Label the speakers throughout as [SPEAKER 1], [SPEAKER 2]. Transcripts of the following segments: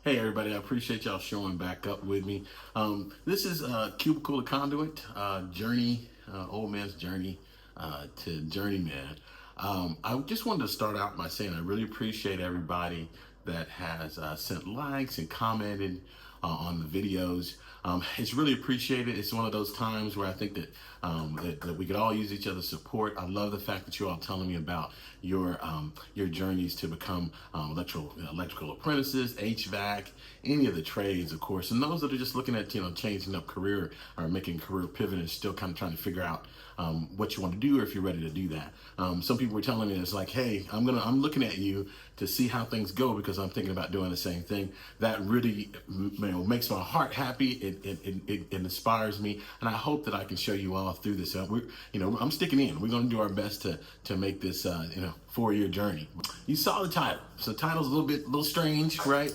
[SPEAKER 1] Hey everybody, I appreciate y'all showing back up with me. This is Cubicle the Conduit, journey, old man's journey to journeyman. I just wanted to start out by saying I really appreciate everybody that has sent likes and commented on the videos. It's really appreciated. It's one of those times where I think that we could all use each other's support. I love the fact that you're all telling me about your journeys to become electrical apprentices, HVAC, any of the trades, of course, and those that are just looking at changing up career or making a career pivot and still kind of trying to figure out what you want to do or if you're ready to do that. Some people were telling me it's like, hey, I'm looking at you to see how things go because I'm thinking about doing the same thing. That really makes my heart happy. It inspires me, and I hope that I can show you all through this. I'm sticking in. We're going to do our best to make this 4-year journey. You saw the title. So the title's a little strange, right?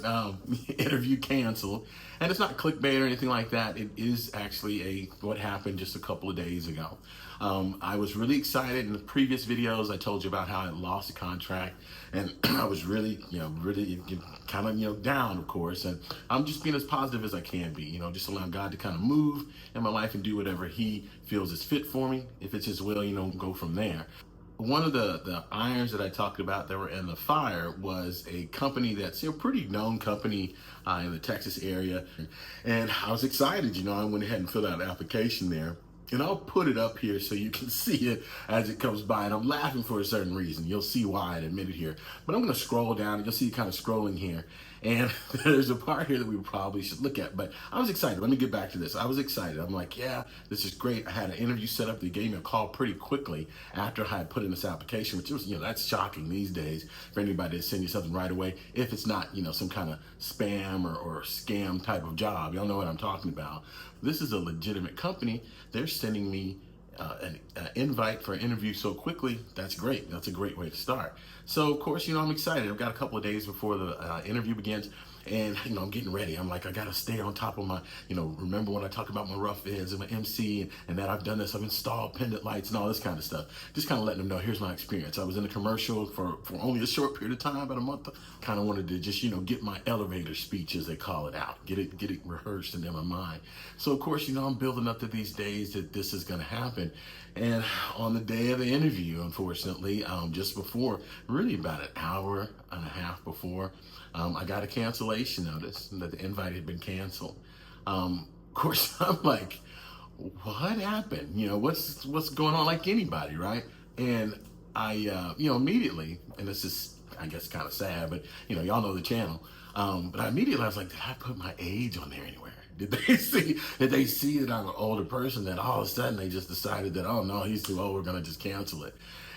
[SPEAKER 1] Interview canceled. And it's not clickbait or anything like that. It is actually what happened just a couple of days ago. I was really excited. In the previous videos, I told you about how I lost a contract, and I was really kind of down, of course. And I'm just being as positive as I can be, just allowing God to kind of move in my life and do whatever He feels is fit for me. If it's His will, go from there. One of the irons that I talked about that were in the fire was a company that's a pretty known company in the Texas area. And I was excited, I went ahead and filled out an application there. And I'll put it up here so you can see it as it comes by. And I'm laughing for a certain reason. You'll see why in a minute here. But I'm going to scroll down and you'll see kind of scrolling here. And there's a part here that we probably should look at. But I was excited. Let me get back to this. I was excited. I'm like, yeah, this is great. I had an interview set up. They gave me a call pretty quickly after I had put in this application, which was, that's shocking these days for anybody to send you something right away. If it's not, some kind of spam or scam type of job. Y'all know what I'm talking about. This is a legitimate company. They're sending me an invite for an interview so quickly. That's great. That's a great way to start. So of course, I'm excited. I've got a couple of days before the interview begins, and I'm getting ready. I'm like, I gotta stay on top of my, remember when I talk about my rough ends and my MC and that I've done this, I've installed pendant lights and all this kind of stuff. Just kind of letting them know, here's my experience. I was in a commercial for only a short period of time, about a month. Kind of wanted to just, get my elevator speech, as they call it, out, get it rehearsed and in my mind. So of course, I'm building up to these days that this is gonna happen. And on the day of the interview, unfortunately, just before, really about an hour and a half before, I got a cancellation notice that the invite had been canceled. Of course, I'm like, what happened? What's going on, like anybody, right? And I, immediately, and this is, I guess, kind of sad, but, y'all know the channel. But I immediately was like, did I put my age on there anywhere? Did they see that I'm an older person, that all of a sudden they just decided that, oh no, he's too old, we're gonna just cancel it?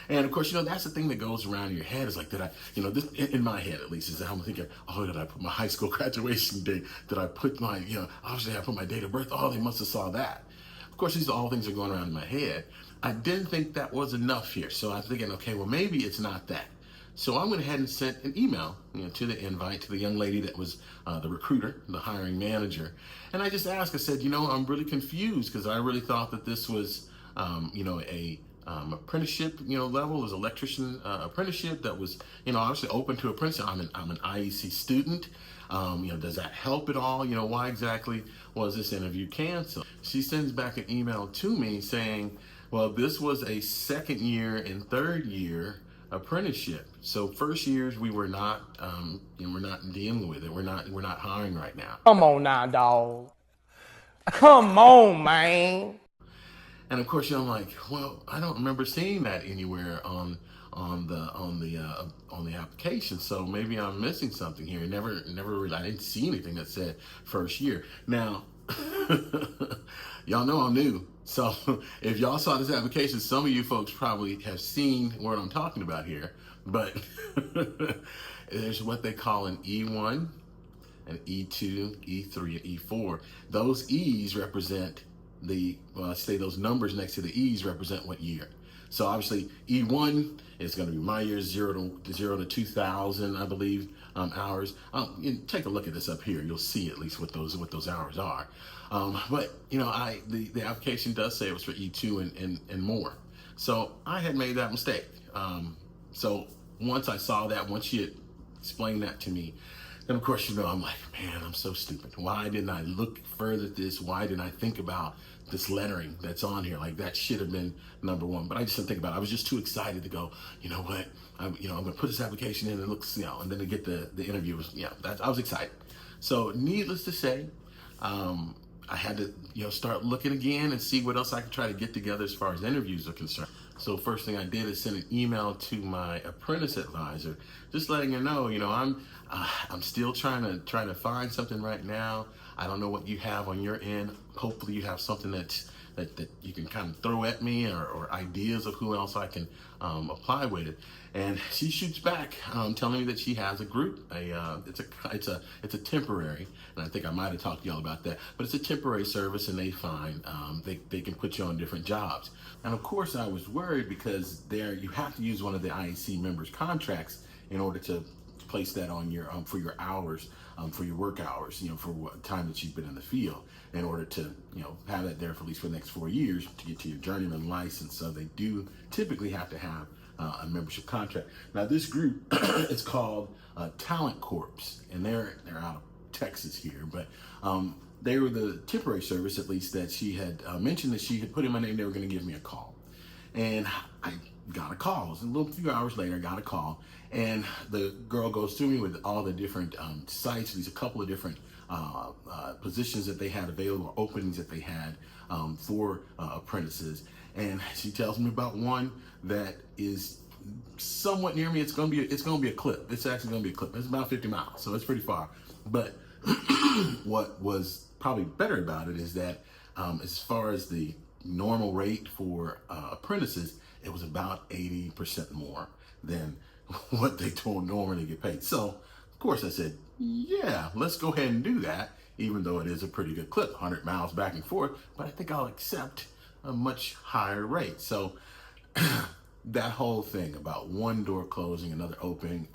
[SPEAKER 1] And of course, that's the thing that goes around in your head, is like, did I, this, in my head at least, is that I'm thinking, oh, did I put my high school graduation date? Did I put my, obviously I put my date of birth? Oh, they must have saw that. Of course, these are all things that are going around in my head. I didn't think that was enough here. So I'm thinking, okay, well, maybe it's not that. So I went ahead and sent an email to the invite to the young lady that was the recruiter, the hiring manager. And I just asked, I said, I'm really confused because I really thought that this was, a apprenticeship, level. It was electrician apprenticeship that was, obviously open to apprenticeship. I'm an IEC student. Does that help at all? Why exactly was this interview canceled? She sends back an email to me saying, well, this was a second year and third year apprenticeship. So first years we were not, we're not dealing with it. We're not hiring right now.
[SPEAKER 2] Come on now, dog. Come on, man.
[SPEAKER 1] And of course, I'm like, well, I don't remember seeing that anywhere on the application. So maybe I'm missing something here. Never really, I didn't see anything that said first year. Now, y'all know I'm new. So if y'all saw this application, some of you folks probably have seen what I'm talking about here, but there's what they call an E1, an E2, E3, and E4. Those E's represent those numbers next to the E's represent what year. So obviously E1 is going to be my year, 0 to 2000, I believe, hours. Take a look at this up here. You'll see at least what those hours are. But the application does say it was for E2 and more. So I had made that mistake. So once I saw that, once she had explained that to me, And of course, I'm like, man, I'm so stupid. Why didn't I look further at this? Why didn't I think about this lettering that's on here? Like that should have been number one. But I just didn't think about it. I was just too excited to go, you know what? I'm going to put this application in and it looks, and then to get the interview was, I was excited. So needless to say, I had to, start looking again and see what else I could try to get together as far as interviews are concerned. So first thing I did is send an email to my apprentice advisor, just letting her know, I'm still trying to find something right now. I don't know what you have on your end. Hopefully you have something that you can kind of throw at me, or ideas of who else I can apply with it. And she shoots back, telling me that she has a group. It's a temporary, and I think I might have talked to y'all about that. But it's a temporary service, and they they can put you on different jobs. And of course, I was worried because you have to use one of the IEC members' contracts in order to place that on your for your hours, for your work hours, for what time that you've been in the field, in order to have that there for at least for the next 4 years to get to your journeyman license. So they do typically have to have a membership contract. Now this group is called Talent Corps, and they're out of Texas here, but they were the temporary service, at least, that she had mentioned that she had put in my name. They were going to give me a call, and I got a call. It was a little few hours later. I got a call, and the girl goes through me with all the different sites. These a couple of different positions that they had available, openings that they had for apprentices, and she tells me about one that is somewhat near me. It's gonna be a clip. It's actually gonna be a clip. It's about 50 miles, so it's pretty far. But what was probably better about it is that as far as the normal rate for apprentices, it was about 80% more than what they normally get paid. So of course I said, yeah, let's go ahead and do that, even though it is a pretty good clip, 100 miles back and forth, but I think I'll accept a much higher rate. So that whole thing about one door closing, another opening,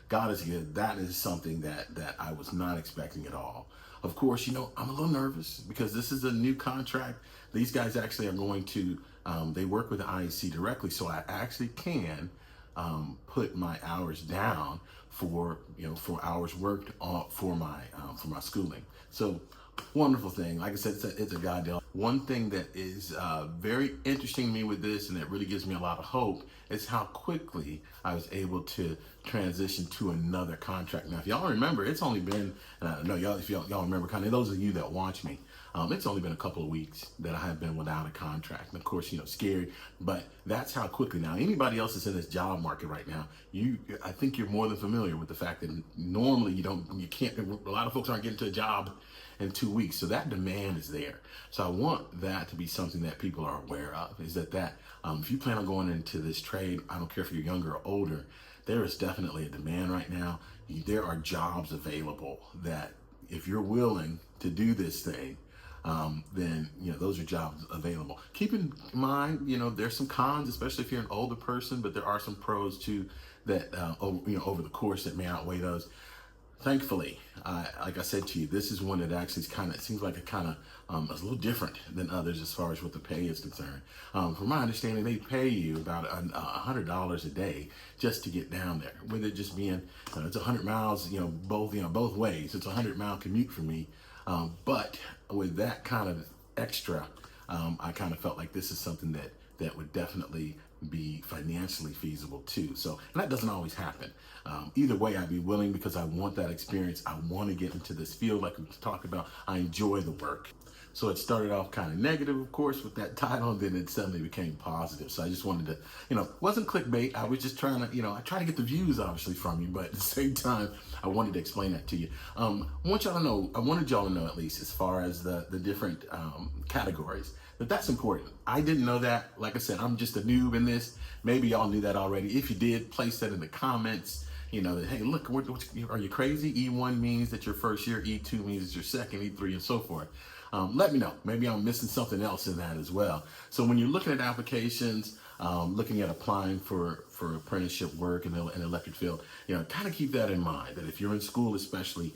[SPEAKER 1] God is good. That is something that I was not expecting at all. Of course, I'm a little nervous because this is a new contract. These guys actually are going to, they work with the IEC directly, so I actually can put my hours down for hours worked for my schooling. So wonderful thing. Like I said, it's a God deal. One thing that is very interesting to me with this, and that really gives me a lot of hope, is how quickly I was able to transition to another contract. Now, if y'all remember, it's only been, if y'all remember, kind of those of you that watch me, it's only been a couple of weeks that I have been without a contract. And of course, scary, but that's how quickly. Now, anybody else that's in this job market right now, I think you're more than familiar with the fact that normally a lot of folks aren't getting to a job in 2 weeks. So that demand is there. So I want that to be something that people are aware of, is that if you plan on going into this trade, I don't care if you're younger or older, there is definitely a demand right now. There are jobs available that if you're willing to do this thing, then those are jobs available. Keep in mind, there's some cons, especially if you're an older person, but there are some pros too that over the course that may outweigh those. Thankfully, like I said to you, this is one that actually seems like it is a little different than others as far as what the pay is concerned. From my understanding, they pay you about $100 a day just to get down there. With it just being, it's 100 miles, both ways. It's a 100-mile commute for me. But with that kind of extra, I kind of felt like this is something that would definitely be financially feasible too. So, and that doesn't always happen. Either way, I'd be willing because I want that experience. I want to get into this field like we talked about. I enjoy the work. So it started off kind of negative, of course, with that title, and then it suddenly became positive. So I just wanted to, wasn't clickbait. I was just trying to, I try to get the views obviously from you, but at the same time, I wanted to explain that to you. I wanted y'all to know at least as far as the different categories, that's important. I didn't know that. Like I said, I'm just a noob in this. Maybe y'all knew that already. If you did, place that in the comments. That, hey, look, are you crazy? E1 means that your first year, E2 means it's your second, E3, and so forth. Let me know. Maybe I'm missing something else in that as well. So when you're looking at applications, looking at applying for for apprenticeship work in the electric field, kind of keep that in mind, that if you're in school especially,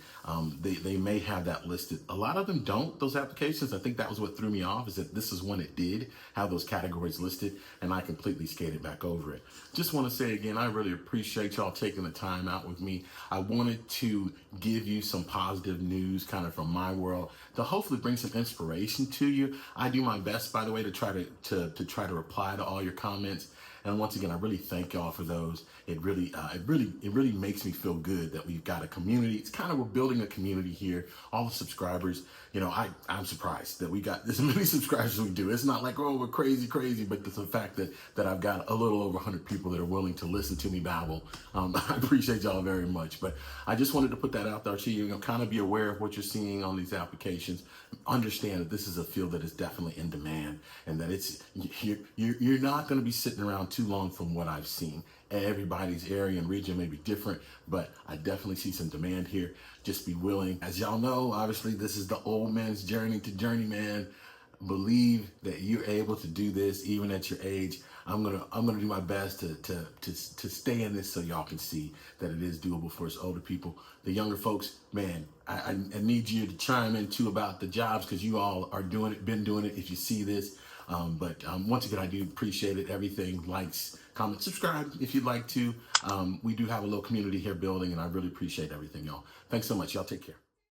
[SPEAKER 1] they may have that listed. A lot of them don't, those applications. I think that was what threw me off, is that this is when it did have those categories listed, and I completely skated back over it. Just want to say again, I really appreciate y'all taking the time out with me. I wanted to give you some positive news kind of from my world to hopefully bring some inspiration to you. I do my best, by the way, to try to reply to all your comments. And once again, I really thank y'all for those. It really makes me feel good that we've got a community. It's kind of, we're building a community here. All the subscribers, I'm surprised that we got this many subscribers as we do. It's not like, oh, we're crazy, but it's the fact that I've got a little over 100 people that are willing to listen to me babble. I appreciate y'all very much. But I just wanted to put that out there to you. Kind of be aware of what you're seeing on these applications. Understand that this is a field that is definitely in demand, and that you're not going to be sitting around too long from what I've seen. Everybody's area and region may be different, but I definitely see some demand here. Just be willing. As y'all know, obviously, this is the old man's journey to journeyman. Believe that you're able to do this even at your age. I'm gonna do my best to stay in this so y'all can see that it is doable for us older people. The younger folks, man, I need you to chime in too about the jobs, because you all are doing it, been doing it if you see this. But once again, I do appreciate it. Everything, likes, comment, subscribe if you'd like to. We do have a little community here building, and I really appreciate everything, y'all. Thanks so much. Y'all take care.